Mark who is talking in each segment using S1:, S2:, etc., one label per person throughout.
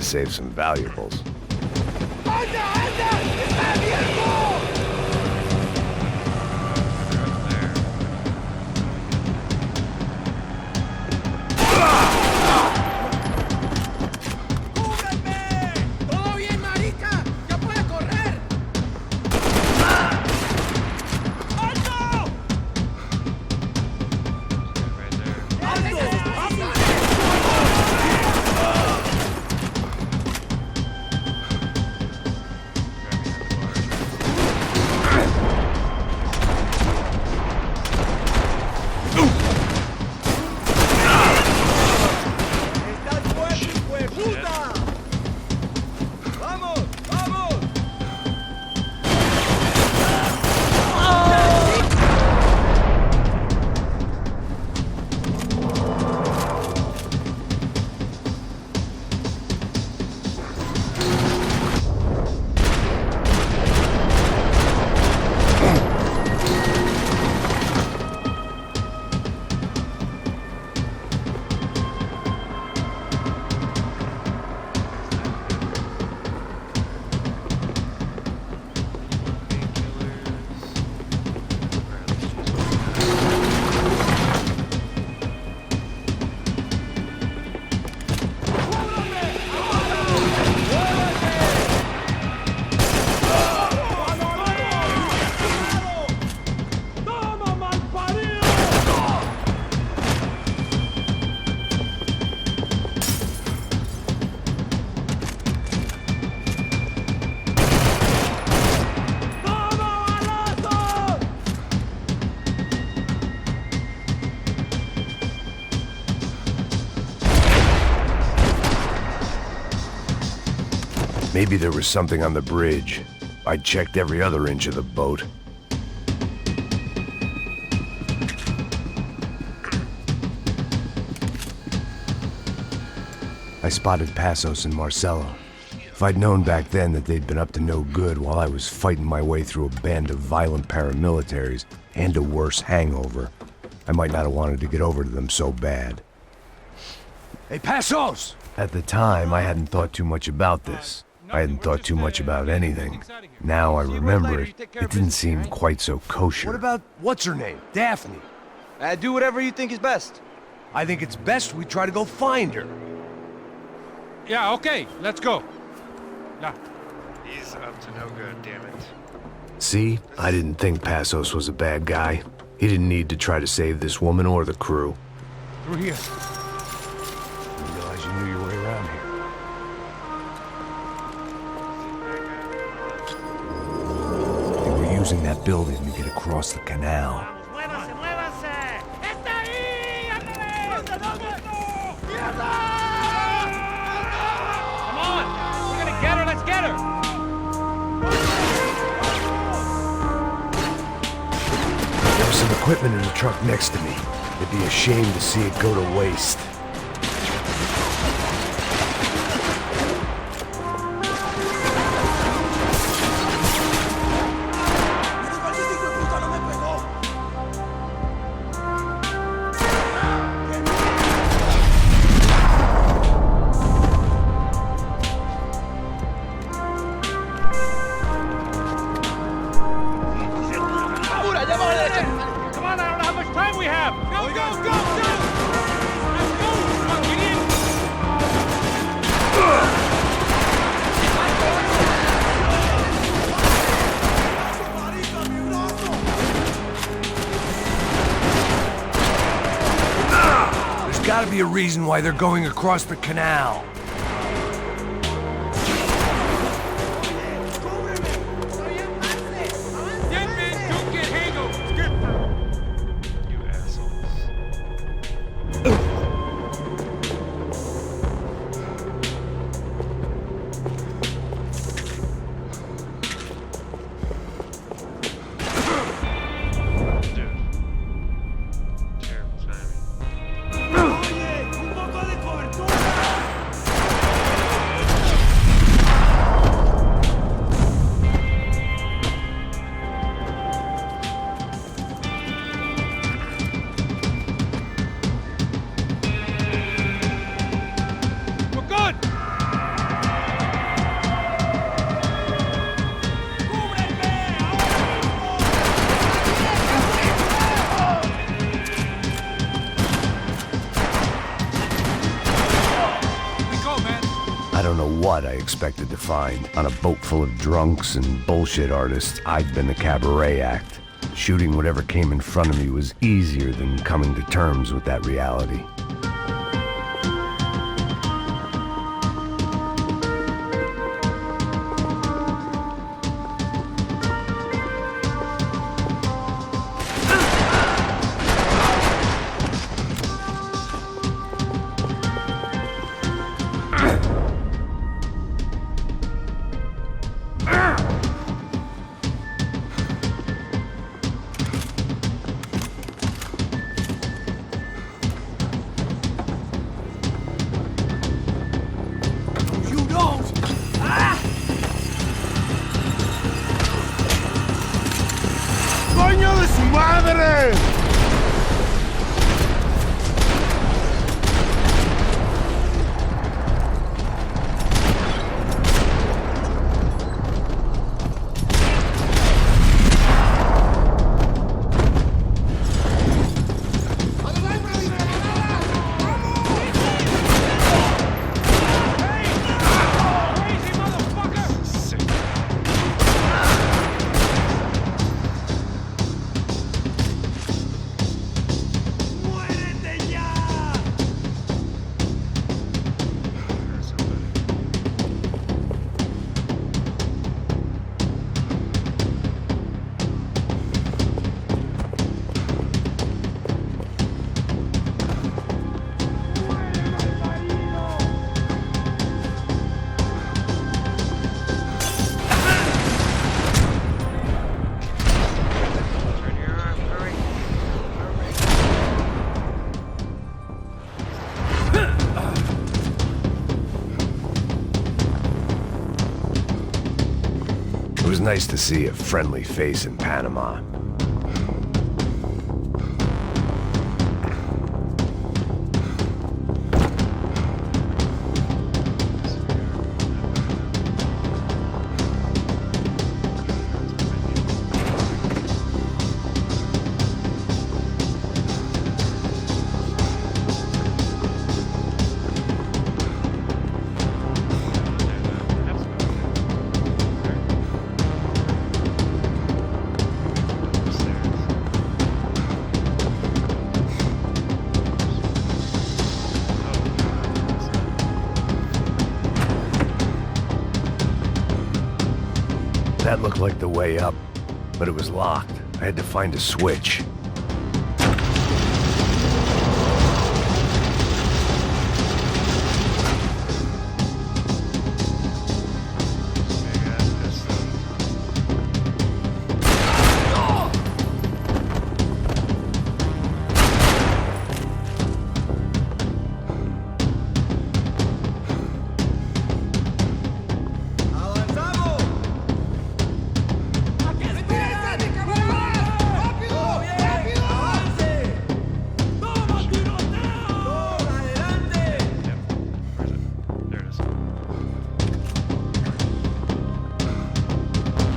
S1: to save some valuables. Maybe there was something on the bridge. I checked every other inch of the boat. I spotted Passos and Marcelo. If I'd known back then that they'd been up to no good while I was fighting my way through a band of violent paramilitaries and a worse hangover, I might not have wanted to get over to them so bad. Hey, Passos! At the time, I hadn't thought too much about this. I hadn't thought too much about anything. Now I remember it, it didn't seem quite so kosher.
S2: What about, what's her name? Daphne?
S3: Do whatever you think is best.
S2: I think it's best we try to go find her.
S4: Yeah, okay, let's go. Yeah.
S5: He's up to no good, damn it.
S1: See? I didn't think Passos was a bad guy. He didn't need to try to save this woman or the crew.
S4: Through here.
S1: I didn't realize you knew your way around here. Using that building to get across the canal.
S4: Come on! We're gonna get her, let's get her!
S1: There was some equipment in the truck next to me. It'd be a shame to see it go to waste. Gotta be a reason why they're going across the canal.
S5: You assholes. Dude. Terrible timing.
S1: blood I expected to find. On a boat full of drunks and bullshit artists, I'd been the cabaret act. Shooting whatever came in front of me was easier than coming to terms with that reality.
S2: You don't!
S6: ¡Coño de su madre!
S4: Crazy motherfucker!
S5: Sick.
S2: ¡Muérete ya!
S5: There's somebody. Turn your arm, hurry.
S1: It was nice to see a friendly face in Panama. That looked like the way up, but it was locked. I had to find a switch.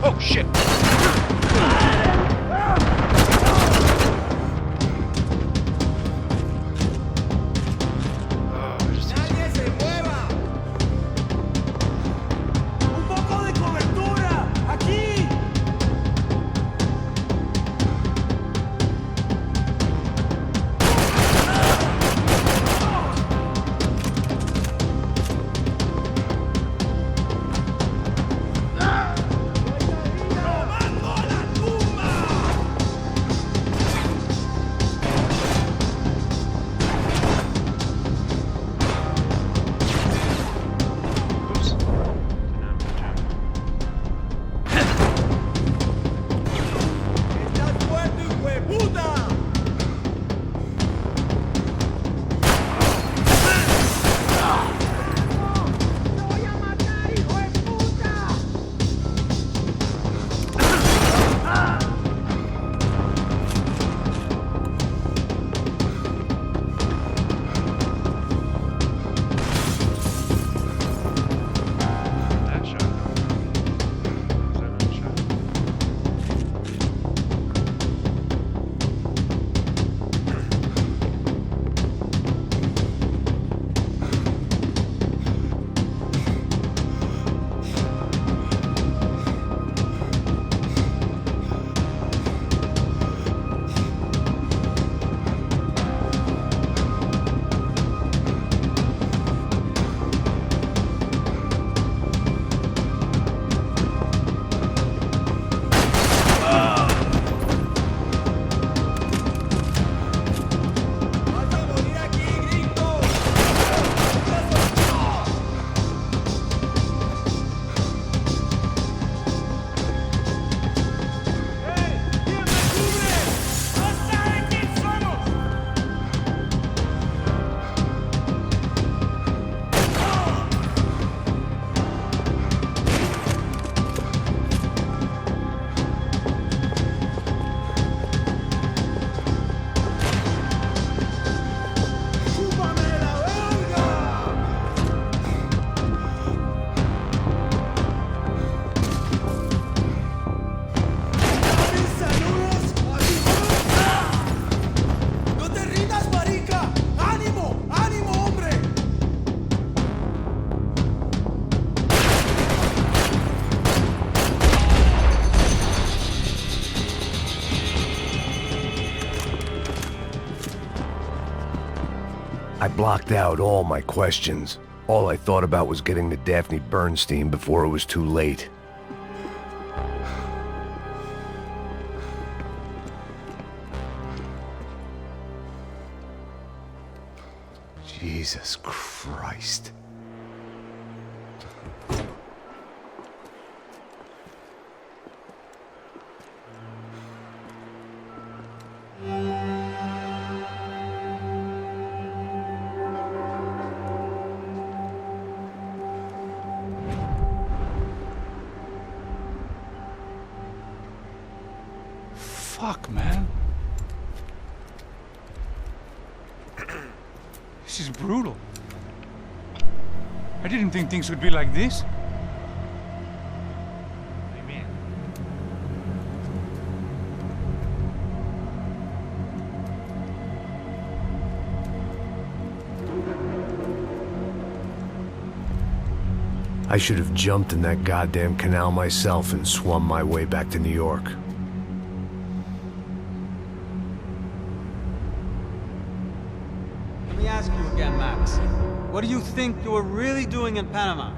S5: Oh shit! Oh, I just
S2: ¡Un poco de cobertura! ¡Aquí!
S1: I blocked out all my questions. All I thought about was getting to Daphne Bernstein before it was too late. Jesus Christ.
S4: Fuck, man. This is brutal. I didn't think things would be like this.
S5: What do you mean?
S1: I should have jumped in that goddamn canal myself and swum my way back to New York.
S7: Let me ask you again, Max. What do you think you were really doing in Panama?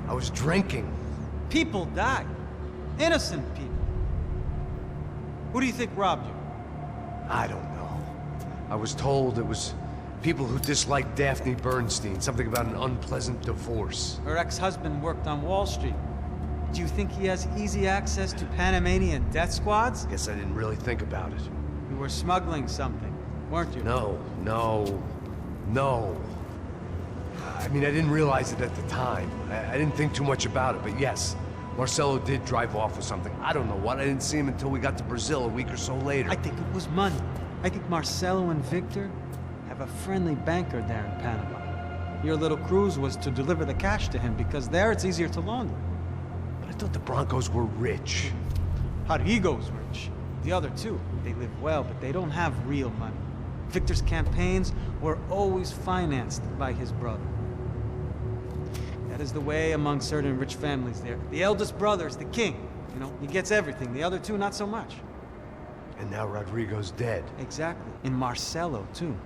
S1: I was drinking.
S7: People died. Innocent people. Who do you think robbed you?
S1: I don't know. I was told it was people who disliked Daphne Bernstein, something about an unpleasant divorce.
S7: Her ex-husband worked on Wall Street. Do you think he has easy access to Panamanian death squads?
S1: Guess I didn't really think about it.
S7: You were smuggling something, weren't you?
S1: No. I mean, I didn't realize it at the time. I didn't think too much about it, but yes, Marcelo did drive off with something. I don't know what. I didn't see him until we got to Brazil a week or so later.
S7: I think it was money. I think Marcelo and Victor have a friendly banker there in Panama. Your little cruise was to deliver the cash to him because there it's easier to launder.
S1: But I thought the Broncos were rich.
S7: Rodrigo's rich. The other two, they live well, but they don't have real money. Victor's campaigns were always financed by his brother. That is the way among certain rich families there. The eldest brother is the king. You know, he gets everything. The other two, not so much.
S1: And now Rodrigo's dead.
S7: Exactly. And Marcelo, too.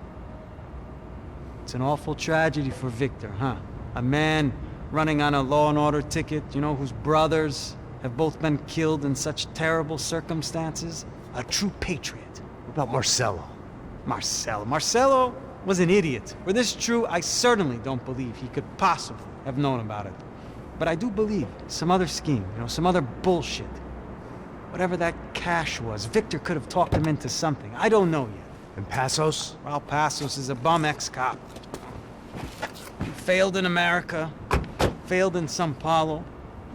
S7: It's an awful tragedy for Victor, huh? A man running on a law and order ticket, you know, whose brothers have both been killed in such terrible circumstances. A true patriot.
S1: What about Marcelo?
S7: Marcelo was an idiot. Were this true, I certainly don't believe he could possibly have known about it. But I do believe some other scheme, you know, some other bullshit. Whatever that cash was, Victor could have talked him into something. I don't know yet.
S1: And Passos?
S7: Well, Passos is a bum ex-cop. He failed in America, failed in Sao Paulo.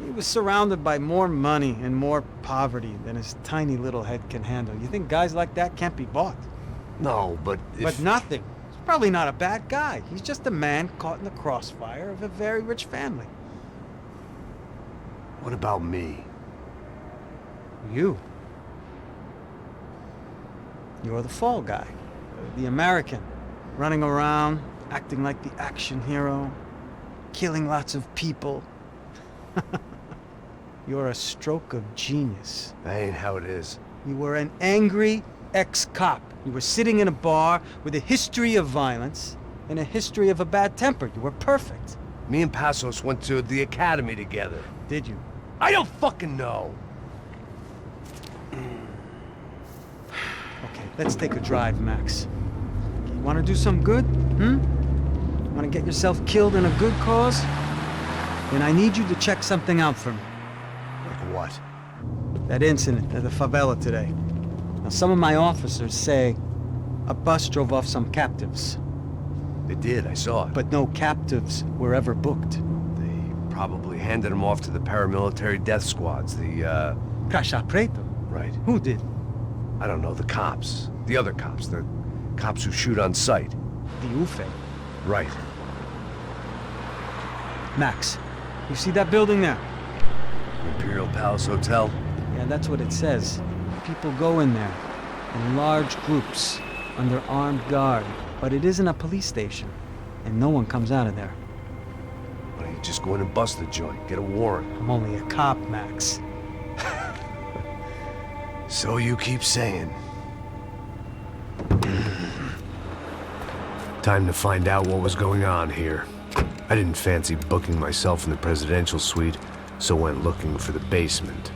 S7: He was surrounded by more money and more poverty than his tiny little head can handle. You think guys like that can't be bought?
S1: No, but if...
S7: But nothing. He's probably not a bad guy. He's just a man caught in the crossfire of a very rich family.
S1: What about me?
S7: You. You're the fall guy. The American. Running around, acting like the action hero. Killing lots of people. You're a stroke of genius.
S1: That ain't how it is.
S7: You were an angry ex-cop. You were sitting in a bar with a history of violence and a history of a bad temper. You were perfect.
S1: Me and Passos went to the academy together.
S7: Did you?
S1: I don't fucking know.
S7: Okay, let's take a drive, Max. You want to do some good? Want to get yourself killed in a good cause? Then I need you to check something out for me.
S1: Like what?
S7: That incident at the favela today. Now, some of my officers say a bus drove off some captives.
S1: They did, I saw it.
S7: But no captives were ever booked.
S1: They probably handed them off to the paramilitary death squads, the,
S7: Caixa Preto?
S1: Right.
S7: Who did?
S1: I don't know, the cops. The other cops. The cops who shoot on sight.
S7: The UFE.
S1: Right.
S7: Max, you see that building there?
S1: Imperial Palace Hotel?
S7: Yeah, that's what it says. People go in there, in large groups, under armed guard. But it isn't a police station, and no one comes out of there.
S1: Why don't you just go in and bust the joint, get a warrant?
S7: I'm only a cop, Max.
S1: So you keep saying. Time to find out what was going on here. I didn't fancy booking myself in the presidential suite, so went looking for the basement.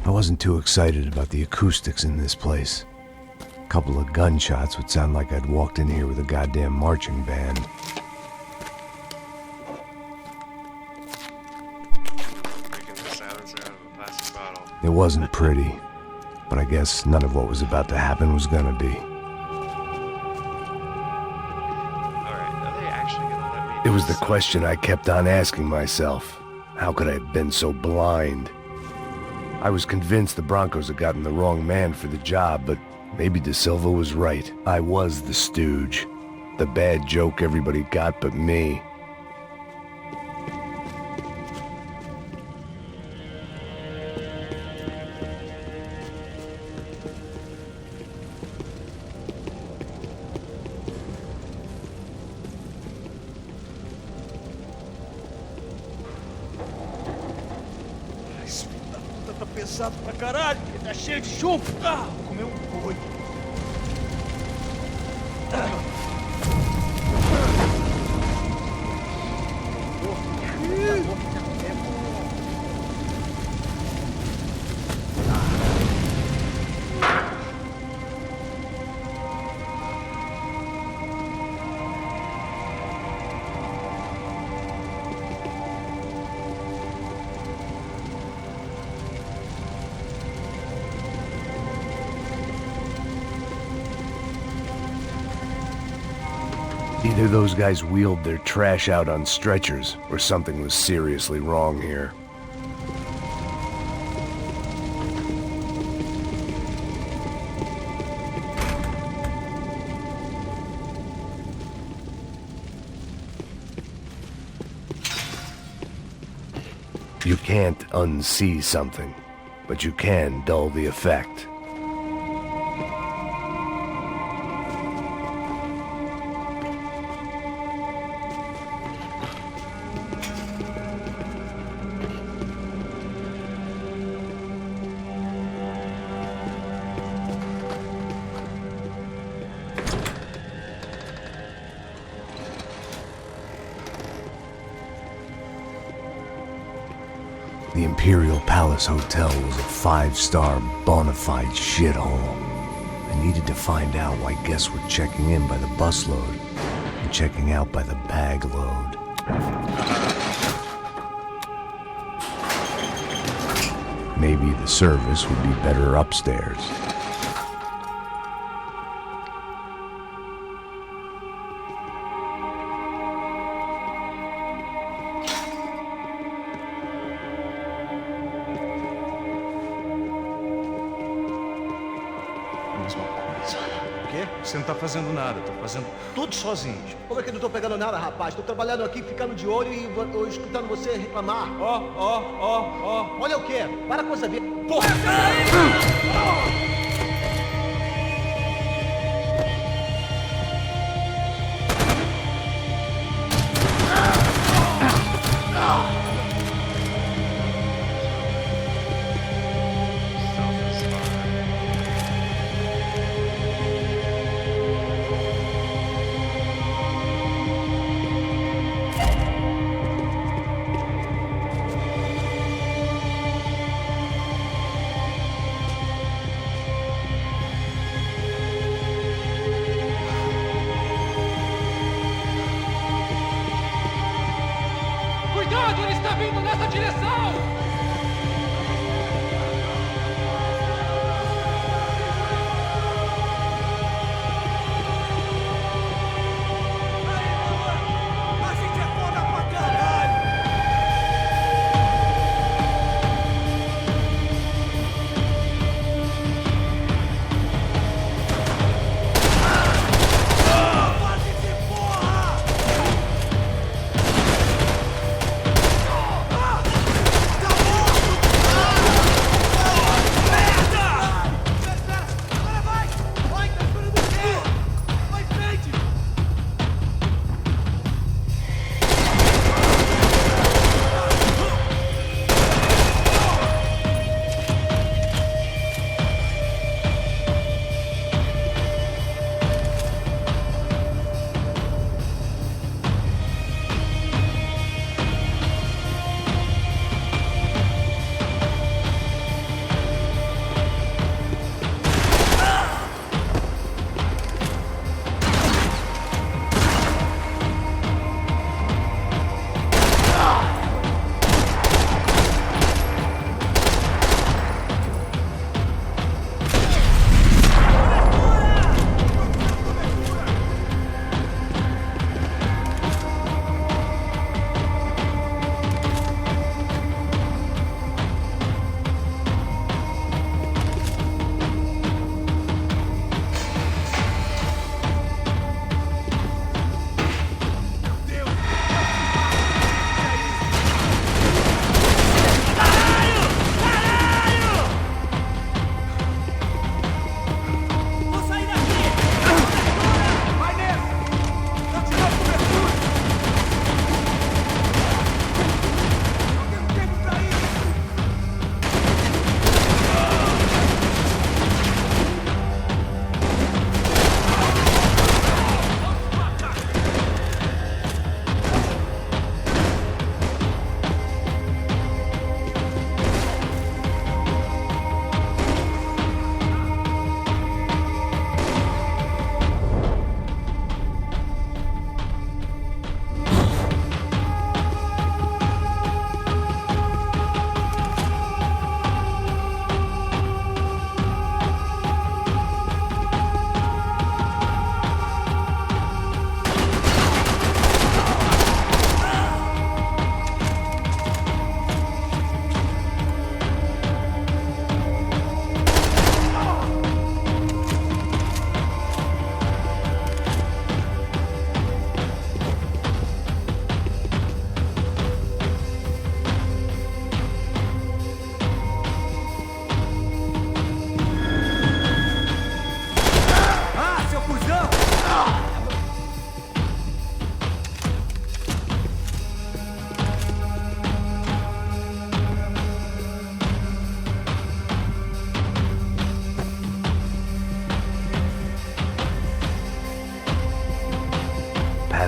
S1: I wasn't too excited about the acoustics in this place. A couple of gunshots would sound like I'd walked in here with a goddamn marching band.
S5: Making the silencer out of a plastic bottle.
S1: It wasn't pretty, but I guess none of what was about to happen was gonna be.
S5: Alright, are they actually gonna let me
S1: It was
S5: do
S1: the question I kept on asking myself. How could I have been so blind? I was convinced the Broncos had gotten the wrong man for the job, but maybe De Silva was right. I was the stooge. The bad joke everybody got but me.
S2: Esse filho da puta tá pesado pra caralho, porque tá cheio de chumbo. Ah, vou comer um boi.
S1: Either those guys wheeled their trash out on stretchers, or something was seriously wrong here. You can't unsee something, but you can dull the effect. The Imperial Palace Hotel was a five-star bona fide shithole. I needed to find out why guests were checking in by the busload and checking out by the bag load. Maybe the service would be better upstairs.
S8: Mesma coisa.
S9: O quê?
S8: Você não tá fazendo nada, tô fazendo tudo sozinho.
S9: Como é que eu não tô pegando nada, rapaz? Tô trabalhando aqui, ficando de olho e escutando você reclamar.
S2: Ó.
S9: Olha o quê? Para com essa vida. Porra!
S4: Cuidado, ele está vindo nessa direção!
S2: A gente é foda pra caralho. Bate de porra!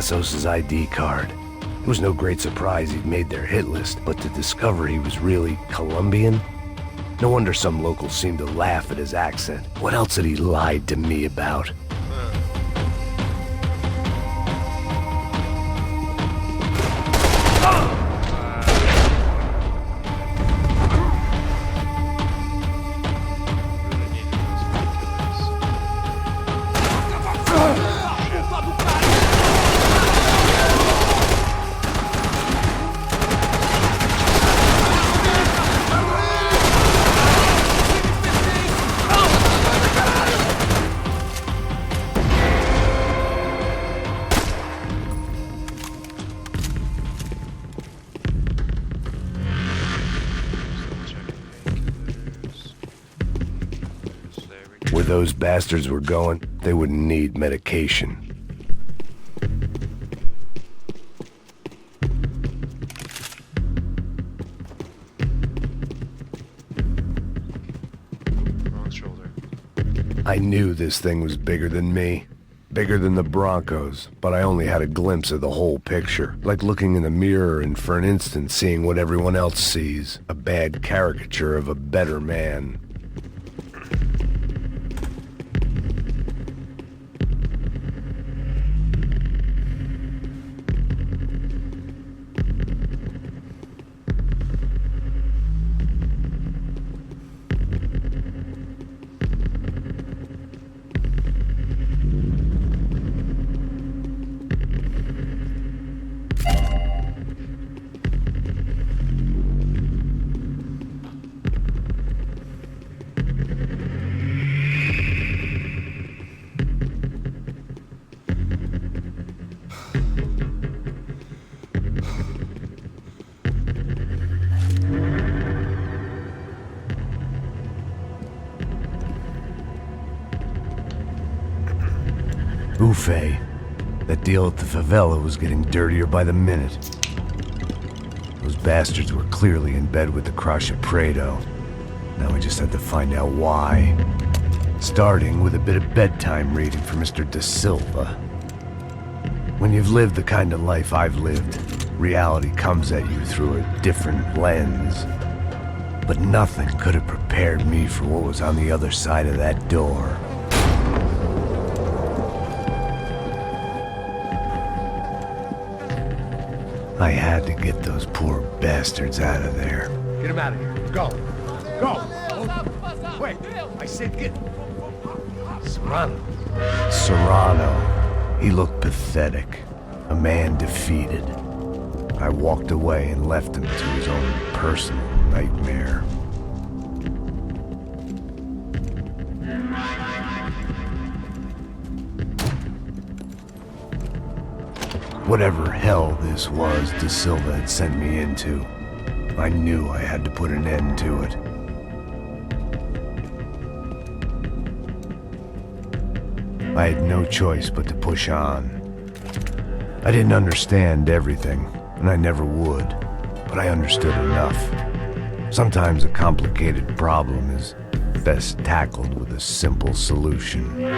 S1: Passos' ID card. It was no great surprise he'd made their hit list, but to discover he was really Colombian? No wonder some locals seemed to laugh at his accent. What else had he lied to me about? Where those bastards were going, they wouldn't need medication.
S5: Wrong shoulder.
S1: I knew this thing was bigger than me. Bigger than the Broncos, but I only had a glimpse of the whole picture. Like looking in the mirror and for an instant seeing what everyone else sees. A bad caricature of a better man. Buffet. That deal at the favela was getting dirtier by the minute. Those bastards were clearly in bed with the Crusher Prado. Now we just had to find out why. Starting with a bit of bedtime reading for Mr. Da Silva. When you've lived the kind of life I've lived, reality comes at you through a different lens. But nothing could have prepared me for what was on the other side of that door. I had to get those poor bastards out of there.
S6: Get him out of here. Go. Go. Wait. I said get... Serrano.
S1: Serrano. He looked pathetic. A man defeated. I walked away and left him to his own personal nightmare. Whatever hell this was Da Silva had sent me into, I knew I had to put an end to it. I had no choice but to push on. I didn't understand everything, and I never would, but I understood enough. Sometimes a complicated problem is best tackled with a simple solution.